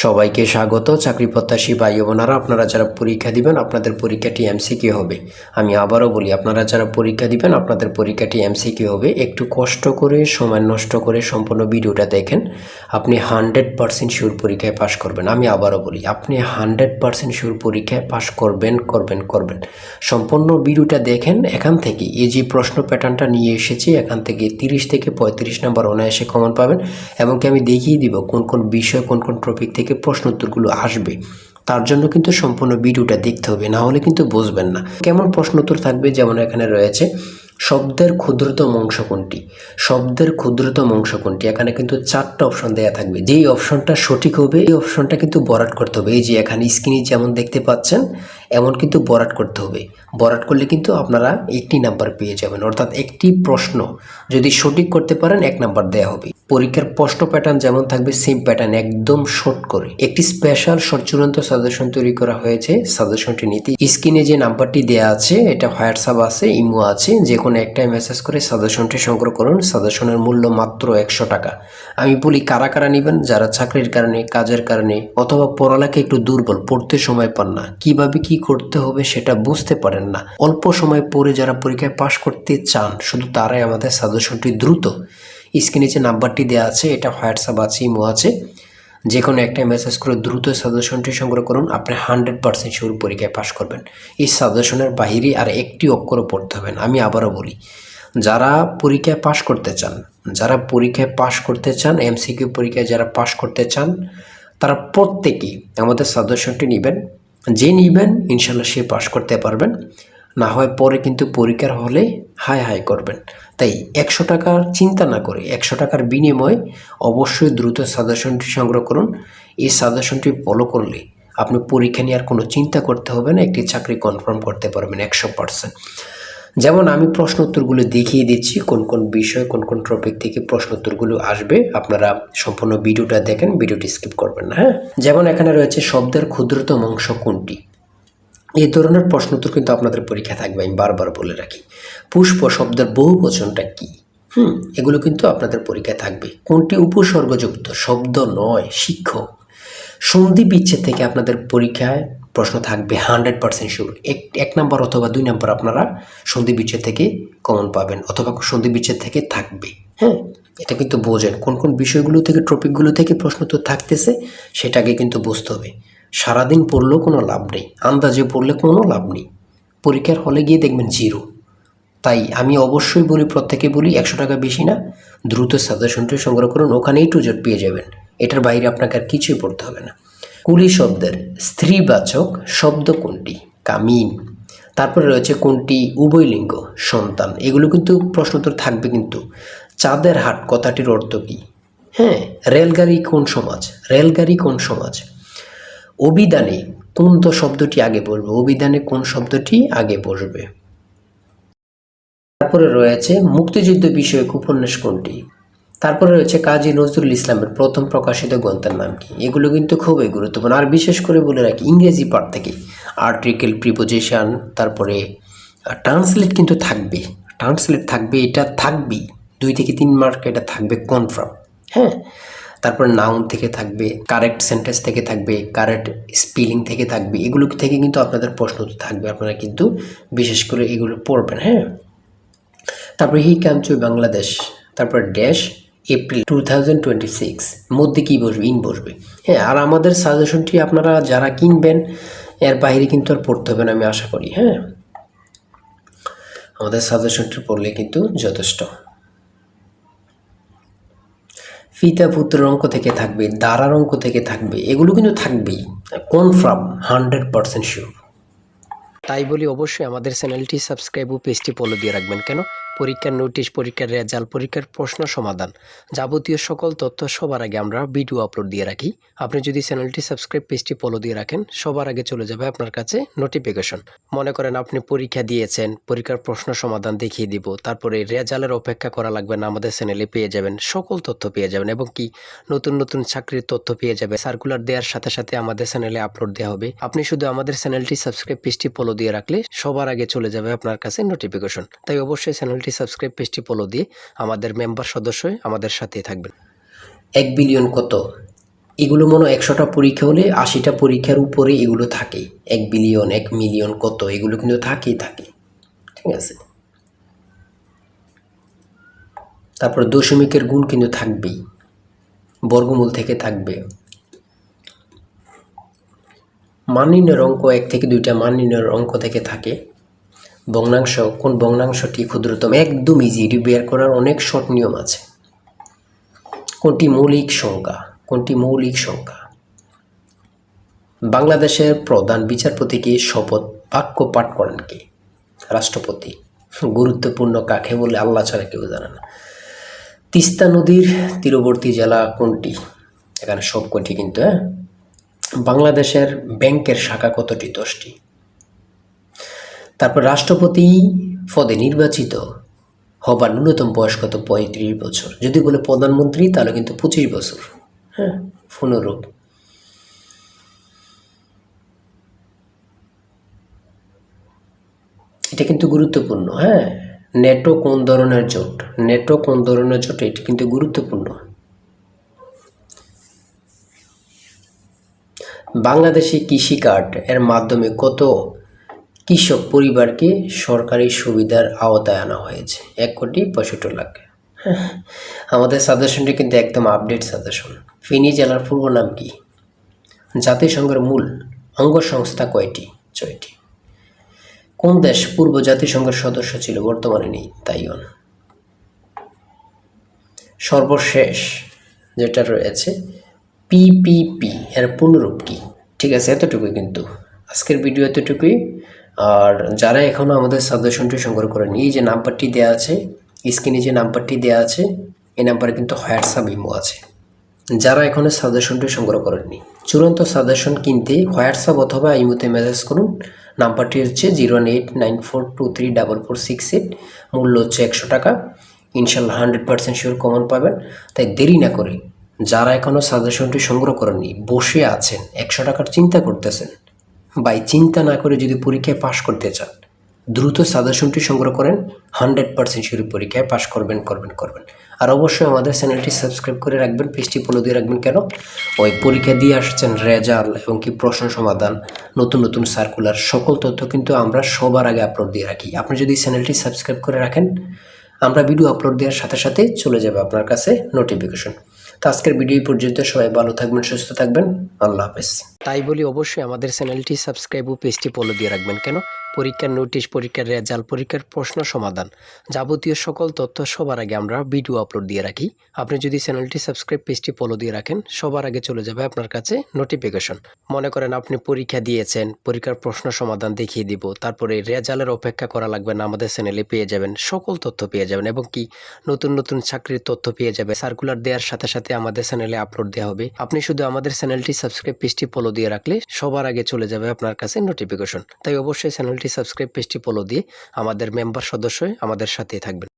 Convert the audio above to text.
সবাইকে স্বাগত। চাকরি প্রত্যাশী ভাই বোনেরা, আপনারা যারা পরীক্ষা দিবেন আপনাদের পরীক্ষাটি এমসিকিউ হবে। আমি আবারও বলি, আপনারা যারা পরীক্ষা দিবেন আপনাদের পরীক্ষাটি এমসিকিউ হবে। একটু কষ্ট করে সময় নষ্ট করে সম্পূর্ণ ভিডিওটা দেখেন, আপনি 100% শিওর পরীক্ষায় পাশ করবেন। আমি আবারও বলি, আপনি 100% শিওর পরীক্ষায় পাশ করবেন করবেন করবেন। সম্পূর্ণ ভিডিওটা দেখেন। এখান থেকে এই যে প্রশ্ন প্যাটার্নটা নিয়ে এসেছি, এখান থেকে 30 থেকে 35 নাম্বার অনায়াসে কমন পাবেন। এমনকি আমি দেখিয়ে দিব কোন কোন বিষয় কোন কোন টপিক থেকে প্রশ্ন উত্তরগুলো আসবে। তার জন্য কিন্তু সম্পূর্ণ ভিডিওটা দেখতে হবে, না হলে কিন্তু বুঝবেন না কেমন প্রশ্ন উত্তর থাকবে। যেমন এখানে রয়েছে শব্দের ক্ষুদ্রতম অংশ কোনটি, শব্দের ক্ষুদ্রতম অংশ কোনটি। এখানে কিন্তু 4টা অপশন দেওয়া থাকবে। যেই অপশনটা সঠিক হবে এই অপশনটা কিন্তু বরাট করতে হবে। এই যে এখানে স্ক্রিনে যেমন দেখতে পাচ্ছেন এমন কিন্তু বরাট করতে হবে। বরাট করলে কিন্তু আপনারা 1 নাম্বার পেয়ে যাবেন, অর্থাৎ একটি প্রশ্ন যদি সঠিক করতে পারেন 1 নাম্বার দেওয়া হবে। পরীক্ষার প্রশ্ন প্যাটার্ন যেমন থাকবে সেম প্যাটার্ন, একদম শর্ট করে একটি স্পেশাল শর্ট চূড়ান্ত সাজেশন তৈরি করা হয়েছে। সাজেশনটি নিতে স্ক্রিনে যে নাম্বারটি দেওয়া আছে, এটা হোয়াটসঅ্যাপ আছে, ইমো আছে, যে কোনো একটাই মেসেজ করে সাজেশনটি সংগ্রহ করুন। সাজেশনের মূল্য মাত্র 100 টাকা। আমি বলি কারা কারা নেবেন, যারা চাকরির কারণে, কাজের কারণে অথবা পড়ালেখা একটু দুর্বল, পড়তে সময় পান না, কিভাবে কি করতে হবে সেটা বুঝতে পারেন না, অল্প সময় পড়ে যারা পরীক্ষায় পাশ করতে চান, শুধু তারাই আমাদের সাজেশনটি দ্রুত স্ক্রিনে যে নাম্বারটি দেওয়া আছে, এটা হোয়াটসঅ্যাপ আছে, ইমো আছে, যে কোনো একটা মেসেজ করে দ্রুত সাজেশনটি সংগ্রহ করুন। আপনি 100% শিওর পরীক্ষায় পাশ করবেন। এই সাজেশনের বাহিরে আর একটি অক্ষরও পড়তে হবে না। আমি আবারও বলি, যারা পরীক্ষায় পাশ করতে চান, যারা পরীক্ষায় পাশ করতে চান, এমসিকিউ পরীক্ষায় যারা পাশ করতে চান, তারা প্রত্যেকেই আমাদের সাজেশনটি নেবেন। যে নেবেন ইনশাল্লাহ সে পাশ করতে পারবেন, না হয় পরে কিন্তু পরীক্ষার হলে হাই হাই করবেন। তাই 100 টাকার চিন্তা না করে 100 টাকার বিনিময়ে অবশ্যই দ্রুত সাজেশনটি সংগ্রহ করুন। এই সাজেশনটি ফলো করলে আপনি পরীক্ষা নিয়ে আর কোনো চিন্তা করতে হবে না, একটি চাকরি কনফার্ম করতে পারবেন 100%। যেমন আমি প্রশ্ন উত্তরগুলো দেখিয়ে দিচ্ছি, কোন কোন বিষয় কোন কোন টপিক থেকে প্রশ্ন উত্তরগুলো আসবে। আপনারা সম্পূর্ণ ভিডিওটা দেখেন, ভিডিওটি স্কিপ করবেন না। হ্যাঁ, যেমন এখানে রয়েছে শব্দের ক্ষুদ্রতম অংশ কোনটি। এই ধরনের প্রশ্ন উত্তর কিন্তু আপনাদের পরীক্ষা থাকবে। আমি বারবার বলে রাখি, পুষ্প শব্দের বহুবচনটা কি, এগুলো কিন্তু আপনাদের পরীক্ষায় থাকবে। কোনটি উপসর্গযুক্ত শব্দ নয়, শিক্ষক। সন্ধি বিচ্ছেদ থেকে আপনাদের পরীক্ষায় প্রশ্ন থাকবে 100% শিওর। এক নাম্বার অথবা 2 নাম্বার আপনারা সন্ধি বিচ্ছেদ থেকে কমন পাবেন, অথবা সন্ধি বিচ্ছেদ থেকে থাকবে। হ্যাঁ, এটা কিন্তু বোঝেন কোন কোন বিষয়গুলো থেকে, টপিকগুলো থেকে প্রশ্ন তো থাকতেছে, সেটাকে কিন্তু বুঝতে হবে। সারাদিন পড়লেও কোনো লাভ নেই, আন্দাজে পড়লে কোনো লাভ নেই, পরীক্ষার হলে গিয়ে দেখবেন জিরো। তাই আমি অবশ্যই বলি, প্রত্যেকে বলি, 100 টাকা বেশি না, দ্রুত সাজেশনটি সংগ্রহ করুন, ওখানেই টু জেড পেয়ে যাবেন। এটার বাইরে আপনাকে আর কিছুই পড়তে হবে না। কুলি শব্দের স্ত্রীবাচক শব্দ কোনটি, কামিন। তারপরে রয়েছে কোনটি উভয়লিঙ্গ, সন্তান। এগুলো কিন্তু প্রশ্ন উত্তর থাকবে। কিন্তু চাঁদের হাট কথাটির অর্থ কী? হ্যাঁ, রেলগাড়ি কোন সমাজ, রেলগাড়ি কোন সমাজ। অভিধানে কোন তো শব্দটি আগে বসবে, অভিধানে কোন শব্দটি আগে বসবে। তারপরে রয়েছে মুক্তিযুদ্ধ বিষয়ক উপন্যাস কোনটি। তারপরে রয়েছে কাজী নজরুল ইসলামের প্রথম প্রকাশিত গ্রন্থের নাম কি। এগুলো কিন্তু খুবই গুরুত্বপূর্ণ। আর বিশেষ করে বলে রাখি, ইংরেজি পার্ট থেকে আর্টিকেল, প্রিপোজিশন, তারপরে ট্রান্সলেট কিন্তু থাকবে, ট্রান্সলেট থাকবে, এটা থাকবেই। 2 থেকে 3 মার্ক এটা থাকবে কনফার্ম। হ্যাঁ, তারপর নাউন থেকে থাকবে, কারেক্ট সেন্টেন্স থেকে থাকবে, কারেক্ট স্পেলিং থেকে থাকবে। এগুলো থেকে কিন্তু আপনাদের প্রশ্ন থাকবে, আপনারা কিন্তু বিশেষ করে এগুলো পড়বেন। হ্যাঁ, তারপরে হি কাম টু বাংলাদেশ, তারপর ড্যাশ এপ্রিল 2026 মধ্যে কী বসবে, ইন বসবে। হ্যাঁ, আর আমাদের সাজেশনটি আপনারা যারা কিনবেন এর বাইরে কিন্তু আর পড়তে হবে না, আমি আশা করি। হ্যাঁ, আমাদের সাজেশনটি পড়লে কিন্তু যথেষ্ট। পিতা পুত্রের অঙ্ক থেকে থাকবে, দ্বারার অঙ্ক থেকে থাকবে, এগুলো কিন্তু থাকবেই কনফার্ম, 100% শিওর। তাই বলি অবশ্যই আমাদের চ্যানেলটি সাবস্ক্রাইব ও পেজটি ফলো দিয়ে রাখবেন। কেন? পরীক্ষার নোটিশ, পরীক্ষার রেজাল্ট, পরীক্ষার প্রশ্ন সমাধান, যাবতীয় সকল তথ্য সবার আগে আমরা ভিডিও আপলোড দিয়ে রাখি। আপনি যদি চ্যানেলটি সাবস্ক্রাইব, পেজটি ফলো দিয়ে রাখেন, সবার আগে চলে যাবে আপনার কাছে নোটিফিকেশন। মনে করেন আপনি পরীক্ষা দিয়েছেন, পরীক্ষার প্রশ্ন সমাধান দেখিয়ে দিব, তারপরে রেজাল্টের অপেক্ষা করা লাগবে না, আমাদের চ্যানেলে পেয়ে যাবেন, সকল তথ্য পেয়ে যাবেন, এবং কি নতুন নতুন চাকরির তথ্য পেয়ে যাবে। সার্কুলার দেওয়ার সাথে সাথে আমাদের চ্যানেলে আপলোড দেওয়া হবে। আপনি শুধু আমাদের চ্যানেলটি সাবস্ক্রাইব, পেজটি ফলো দিয়ে রাখলে সবার আগে চলে যাবে আপনার কাছে নোটিফিকেশন। তাই অবশ্যই চ্যানেলটি সাবস্ক্রাইব, পেজটি ফলো দিয়ে আমাদের মেম্বার সদস্য হয়ে আমাদের সাথেই থাকবেন। 1 বিলিয়ন কত? এগুলো মনে হয় 100টা পরীক্ষা হলে 80টা পরীক্ষার উপরে এগুলো থাকে। 1 বিলিয়ন 1 মিলিয়ন কত এগুলো কিন্তু থাকেই থাকে, ঠিক আছে। তারপর দশমিকের গুণ কিন্তু থাকবেই, বর্গমূল থেকে থাকবে। মান নির্ণয়ের অঙ্ক 1 থেকে 2টা মান নির্ণয়ের অঙ্ক থেকে থাকে। ভগ্নাংশ, কোন ভগ্নাংশটি ক্ষুদ্রতম, একদম ইজি, এটি বের করার অনেক শর্ট নিয়ম আছে। কোনটি মৌলিক সংখ্যা, কোনটি মৌলিক সংখ্যা। বাংলাদেশের প্রধান বিচারপতিকে শপথ বাক্য পাঠ করেন কে? রাষ্ট্রপতি। গুরুত্বপূর্ণ কাকে বলে আল্লাহ ছাড়া কেউ জানে না। তিস্তা নদীর তীরবর্তী জেলা কোনটি? এখানে সব কটি কিন্তু। বাংলাদেশের ব্যাংকের শাখা কতটি? 10টি। তারপর রাষ্ট্রপতি পদে নির্বাচিত হবার ন্যূনতম বয়স কত? 35 বছর। যদি বলে প্রধানমন্ত্রী তাহলে কিন্তু 25 বছর। হ্যাঁ, পুনরূপ। এটা কিন্তু গুরুত্বপূর্ণ। হ্যাঁ, নেটো কোন ধরনের জোট? নেটো কোন ধরনের জোট? এটি কিন্তু গুরুত্বপূর্ণ। বাংলাদেশি কৃষি কার্ড এর মাধ্যমে কত কৃষক পরিবারকে সরকারি সুবিধার আওতায় আনা হয়েছে? 1,65,00,000। আমাদের সাজেশনটি কিন্তু একদম আপডেট সাজেশন। ফেনী জেলার পূর্ব নাম কি? জাতিসংঘের মূল অঙ্গ সংস্থা কয়টি? 6টি। কোন দেশ পূর্ব জাতিসংঘের সদস্য ছিল, বর্তমানে নেই? তাইওয়ান। সর্বশেষ যেটা রয়েছে পিপিপি এর পুনরূপ কি? ঠিক আছে, এতটুকুই কিন্তু আজকের ভিডিও, এতটুকুই। আর যারা এখনও আমাদের সাজেশনটি সংগ্রহ করেনি, এই যে নাম্বারটি দেওয়া আছে স্ক্রিনে, যে নাম্বারটি দেওয়া আছে এই নাম্বারে কিন্তু হোয়াটসঅ্যাপ ইমো আছে। যারা এখনও সাজেশনটি সংগ্রহ করেননি, চূড়ান্ত সাজেশন কিনতে হোয়াটসঅ্যাপ অথবা ইমোতে মেসেজ করুন। নাম্বারটি হচ্ছে 01894234468। মূল্য হচ্ছে 100 টাকা। ইনশাল্লাহ 100% শিওর কমন পাবেন। তাই দেরি না করে যারা এখনও সাজেশনটি সংগ্রহ করেননি, বসে আছেন 100 টাকার চিন্তা করতেছেন, বাই চিন্তা না করে যদি পরীক্ষায় পাশ করতে চান, দ্রুত সাজেশনটি সংগ্রহ করেন। 100% শিওর পরীক্ষায় পাশ করবেন। আর অবশ্যই আমাদের চ্যানেলটি সাবস্ক্রাইব করে রাখবেন, পেজটি ফলো দিয়ে রাখবেন। কেন? ওই পরীক্ষা দিয়ে আসছেন রেজাল্ট এবং কি প্রশ্ন সমাধান, নতুন সার্কুলার, সকল তথ্য কিন্তু আমরা সবার আগে আপলোড দিয়ে রাখি। আপনি যদি চ্যানেলটি সাবস্ক্রাইব করে রাখেন, আমরা ভিডিও আপলোড দেওয়ার সাথে সাথে চলে যাবে আপনার কাছে নোটিফিকেশন। তো আজকের ভিডিও পর্যন্ত, সবাই ভালো থাকবেন, সুস্থ থাকবেন, আল্লাহ হাফেজ। তাই বলি অবশ্যই আমাদের চ্যানেলটি সাবস্ক্রাইব ও পেজটি ফলো দিয়ে রাখবেন। কেন? পরীক্ষার নোটিশ, পরীক্ষার রেজাল্ট, পরীক্ষার প্রশ্ন সমাধান, যাবতীয় সকল তথ্য সবার আগে আমরা ভিডিও আপলোড দিয়ে রাখি। আপনি যদি চ্যানেলটি সাবস্ক্রাইব, পেজটি ফলো দিয়ে রাখেন, সবার আগে চলে যাবে আপনার কাছে নোটিফিকেশন। মনে করেন আপনি পরীক্ষা দিয়েছেন, পরীক্ষার প্রশ্ন সমাধান দেখিয়ে দিব, তারপরে রেজাল্টের অপেক্ষা করা লাগবে না, আমাদের চ্যানেলে পেয়ে যাবেন, সকল তথ্য পেয়ে যাবেন এবং কি নতুন চাকরির তথ্য পেয়ে যাবে। সার্কুলার দেওয়ার সাথে সাথে আমাদের চ্যানেলে আপলোড দেওয়া হবে। আপনি শুধু আমাদের চ্যানেলটি সাবস্ক্রাইব, পেজটি ফলো দিয়ে রাখলে সবার আগে চলে যাবে আপনার কাছে নোটিফিকেশন। তাই অবশ্যই চ্যানেলটি সাবস্ক্রাইব, পেজটি ফলো দিয়ে আমাদের মেম্বার সদস্য হয়ে আমাদের সাথেই থাকবেন।